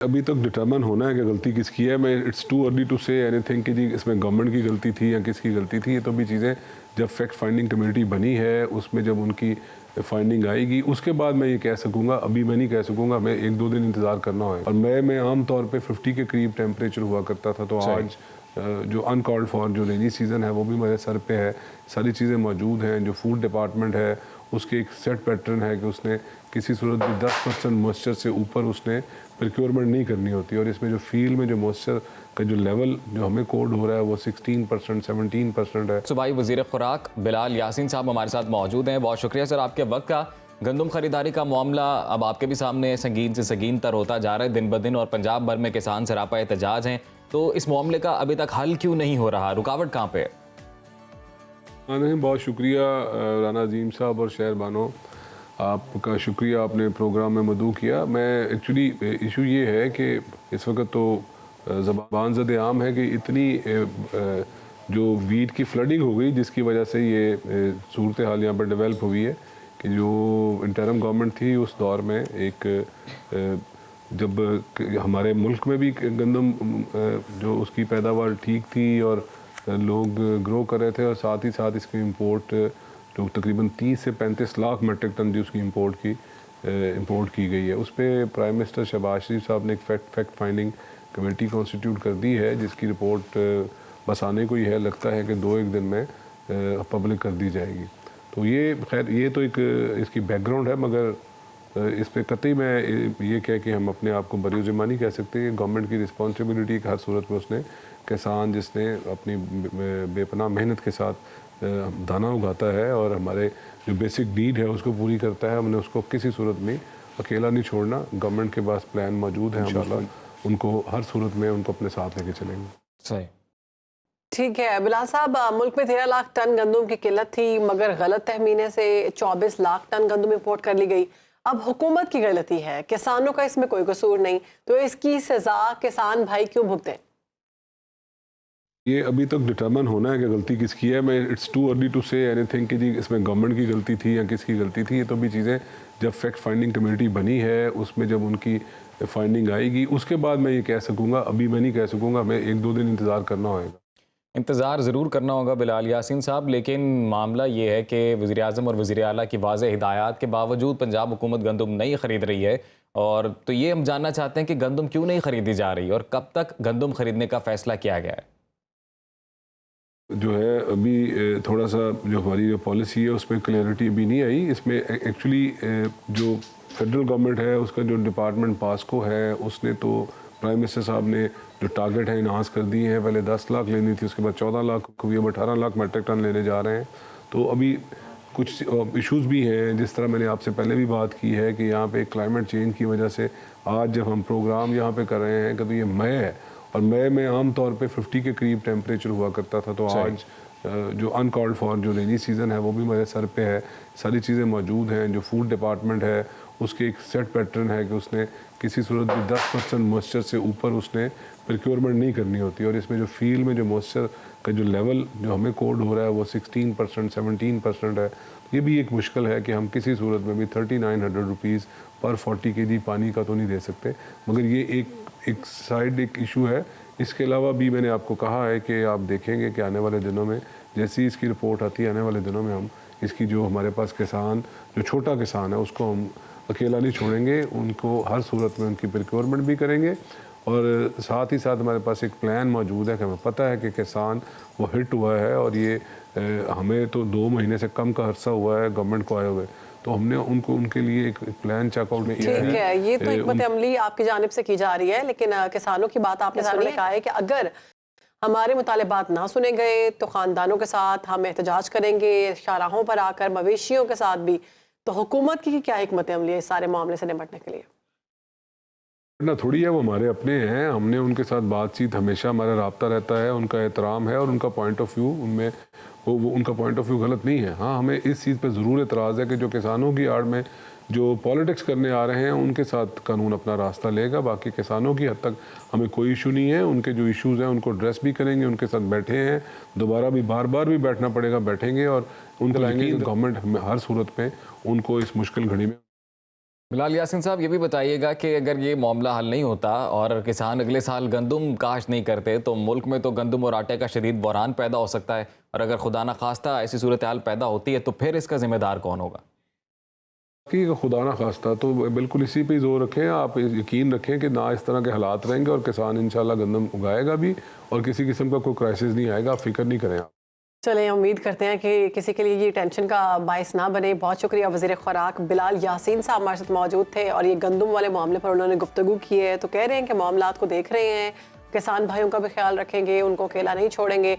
अभी तक डिटरमिन होना है कि गलती किसकी है। मैं it's too early to say anything कि जी इसमें गवर्नमेंट की गलती थी या किसकी गलती थी। ये तो भी चीज़ें जब फैक्ट फाइंडिंग कमेटी बनी है उसमें जब उनकी फाइंडिंग आएगी उसके बाद मैं ये कह सकूँगा। अभी मैं नहीं कह सकूँगा, मैं 1-2 दिन इंतज़ार करना होगा। और मैं आम तौर पे 50 के करीब टेम्परेचर हुआ करता था, तो आज जो अनकॉल्ड फॉर जो रेनी सीज़न है वो भी मेरे सर पे है। सारी चीज़ें मौजूद हैं। जो फूड डिपार्टमेंट है उसके एक सेट पैटर्न है कि उसने किसी सूरत भी 10% मॉइस्चर से ऊपर उसने प्रिक्योरमेंट नहीं करनी होती। और इसमें जो फील्ड में जो मॉइस्चर का जो लेवल जो हमें कोड हो रहा है वो 16%, 17% है। सूबाई वज़ीर खुराक बिलाल यासीन साहब हमारे साथ मौजूद हैं। बहुत शुक्रिया सर आपके वक्त का। गंदम खरीदारी का मामला अब आपके भी सामने संगीन से संगीन तर होता जा रहा है दिन ब दिन, और पंजाब भर में किसान सरापा एहतजाज हैं। तो इस मामले का अभी तक हल क्यों नहीं हो रहा, रुकावट कहाँ पे है? नहीं, बहुत शुक्रिया राना अजीम साहब और शहर बानो, आपका शुक्रिया, आपने प्रोग्राम में मदऊ किया। मैं एक्चुअली इशू ये है कि इस वक्त तो ज़बान ज़द आम है कि इतनी जो वीट की फ्लडिंग हो गई जिसकी वजह से ये सूरत हाल यहाँ पर डेवलप हुई है कि जो इंटरम गवर्नमेंट थी उस दौर में एक जब हमारे मुल्क में भी गंदम जो उसकी पैदावार ठीक थी और लोग ग्रो कर रहे थे, और साथ ही साथ इसकी इंपोर्ट जो तकरीबन 30 से 35 लाख मेट्रिक टन जो उसकी इंपोर्ट की गई है, उस पर प्राइम मिनिस्टर शहबाज शरीफ साहब ने एक फैक्ट फाइंडिंग कमेटी कॉन्स्टिट्यूट कर दी है जिसकी रिपोर्ट बस आने को ही है। लगता है कि 2-1 दिन में पब्लिक कर दी जाएगी। तो ये खैर ये तो एक इसकी बैकग्राउंड है, मगर इस पर कतई मैं ये कह के हम अपने आप को बरी ज़िम्मा नहीं कह सकते। गवर्नमेंट की रिस्पॉन्सिबिलिटी हर सूरत में उसने किसान जिसने अपनी बेपनाह मेहनत के साथ दाना उगाता है और हमारे जो बेसिक नीड है उसको पूरी करता है, हमने उसको किसी सूरत में अकेला नहीं छोड़ना। गवर्नमेंट के पास प्लान मौजूद है, इंशाल्लाह उनको हर सूरत में उनको अपने साथ लेके चलेंगे। सही, ठीक है बिलाल साहब, मुल्क में 13 लाख टन गंदम की किल्लत थी, मगर गलत तहमीने से 24 लाख टन गंदम इंपोर्ट कर ली गई। अब हुकूमत की गलती है, किसानों का इसमें कोई कसूर नहीं, तो इसकी सजा किसान भाई क्यों भुगतें? ये अभी तक डिटरमिन होना है कि गलती किसकी है। मैं it's too early to say anything कि जी इसमें गवर्नमेंट की गलती थी या किसकी गलती थी। ये तो भी चीज़ें जब फैक्ट फाइंडिंग कमेटी बनी है उसमें जब उनकी फाइंडिंग आएगी उसके बाद मैं ये कह सकूँगा। अभी मैं नहीं कह सकूँगा, मैं 1-2 दिन इंतज़ार करना होगा। इंतज़ार ज़रूर करना होगा बिलाल यासीन साहब, लेकिन मामला ये है कि वज़ीर आज़म और वज़ीर आला की वाज़ेह हिदायत के बावजूद पंजाब हुकूमत गंदम नहीं ख़रीद रही है। और तो ये हम जानना चाहते हैं कि गंदम क्यों नहीं ख़रीदी जा रही और कब तक गंदम ख़रीदने का फ़ैसला किया गया है? जो है अभी थोड़ा सा जो हमारी जो पॉलिसी है उसमें क्लैरिटी अभी नहीं आई। इसमें एक्चुअली जो फेडरल गवर्नमेंट है उसका जो डिपार्टमेंट पास्को है उसने तो प्राइम मिनिस्टर साहब ने जो टारगेट है इनहांस कर दी है। पहले 10 लाख लेनी थी, उसके बाद 14 लाख हुई, अब 18 लाख मेट्रिक टन लेने जा रहे हैं। तो अभी कुछ इश्यूज़ भी हैं, जिस तरह मैंने आपसे पहले भी बात की है कि यहाँ पे क्लाइमेट चेंज की वजह से आज जब हम प्रोग्राम यहाँ पे कर रहे हैं कि तो ये मई है और मई में आम तौर पे 50 के करीब टेम्परेचर हुआ करता था, तो आज जो अनकॉल्ड फॉर जो रेनी सीज़न है वो भी मेरे सर पे है। सारी चीज़ें मौजूद हैं। जो फूड डिपार्टमेंट है उसके एक सेट पैटर्न है कि उसने किसी सूरत भी 10% मॉइस्चर से ऊपर उसने प्रिक्योरमेंट नहीं करनी होती। और इसमें जो फील्ड में जो मॉइस्चर का जो लेवल जो हमें कोड हो रहा है वो 16%, 17% है। ये भी एक मुश्किल है कि हम किसी सूरत में भी 3900 रुपीज़ पर 40 kg पानी का तो नहीं दे सकते, मगर ये एक साइड एक इशू है। इसके अलावा भी मैंने आपको कहा है कि आप देखेंगे कि आने वाले दिनों में जैसी इसकी रिपोर्ट आती है, आने वाले दिनों में हम इसकी जो हमारे पास किसान जो छोटा किसान है उसको हम अकेला नहीं छोड़ेंगे, उनको हर सूरत में उनकी प्रिक्योरमेंट भी करेंगे। और साथ ही साथ हमारे पास एक प्लान मौजूद है कि हमें पता है कि किसान वो हिट हुआ है और ये हमें तो 2 महीने से कम का अरसा हुआ है गवर्नमेंट को आए हुए, तो हमने उनको उनके लिए एक प्लान चेकआउट किया है। ठीक है, ये तो हिकमत अमली आपकी जानिब से की जा रही है, लेकिन किसानों की बात आपने सुनी, कहा है कि अगर हमारे मुतालिबात ना सुने गए तो ख़ानदानों के साथ हम एहतजाज करेंगे, शाहराहों पर आकर मवेशियों के साथ भी। तो हुकूमत की क्या हिकमत अमली है इस सारे मामले से निपटने के लिए? ना थोड़ी है, वो हमारे अपने हैं, हमने उनके साथ बातचीत हमेशा हमारा राब्ता रहता है, उनका एहतराम है और उनका पॉइंट ऑफ व्यू उनमें वो उनका पॉइंट ऑफ व्यू गलत नहीं है। हाँ, हमें इस चीज़ पे ज़रूर एतराज़ है कि जो किसानों की आड़ में जो पॉलिटिक्स करने आ रहे हैं उनके साथ कानून अपना रास्ता लेगा। बाकी किसानों की हद तक हमें कोई इशू नहीं है। उनके जो इश्यूज़ हैं उनको एड्रेस भी करेंगे, उनके साथ बैठे हैं, दोबारा भी बार बार भी बैठना पड़ेगा, बैठेंगे और उनको लाएंगे। गवर्नमेंट हर सूरत में उनको इस मुश्किल घड़ी में बिलाल यासीन साहब, ये भी बताइएगा कि अगर ये मामला हल नहीं होता और किसान अगले साल गंदुम काश्त नहीं करते तो मुल्क में तो गंदुम और आटे का शदीद बहरान पैदा हो सकता है, और अगर खुदा न खास्ता ऐसी सूरत हाल पैदा होती है तो फिर इसका जिम्मेदार कौन होगा? कि खुदा ना खास्ता तो बिल्कुल इसी पे ही जोर रखें, आप यकीन रखें कि ना इस तरह के हालात रहेंगे और किसान इंशाल्लाह गंदम उगाएगा भी और किसी किस्म का कोई क्राइसिस नहीं आएगा, आप फिक्र नहीं करें आप। चलें, उम्मीद करते हैं कि किसी के लिए ये टेंशन का बायस ना बने। बहुत शुक्रिया वज़ीर खुराक बिलाल यासीन साहब हमारे साथ मौजूद थे और ये गंदम वाले मामले पर उन्होंने गुफ्तगू की है। तो कह रहे हैं कि मामलात को देख रहे हैं, किसान भाइयों का भी ख्याल रखेंगे, उनको अकेला नहीं छोड़ेंगे।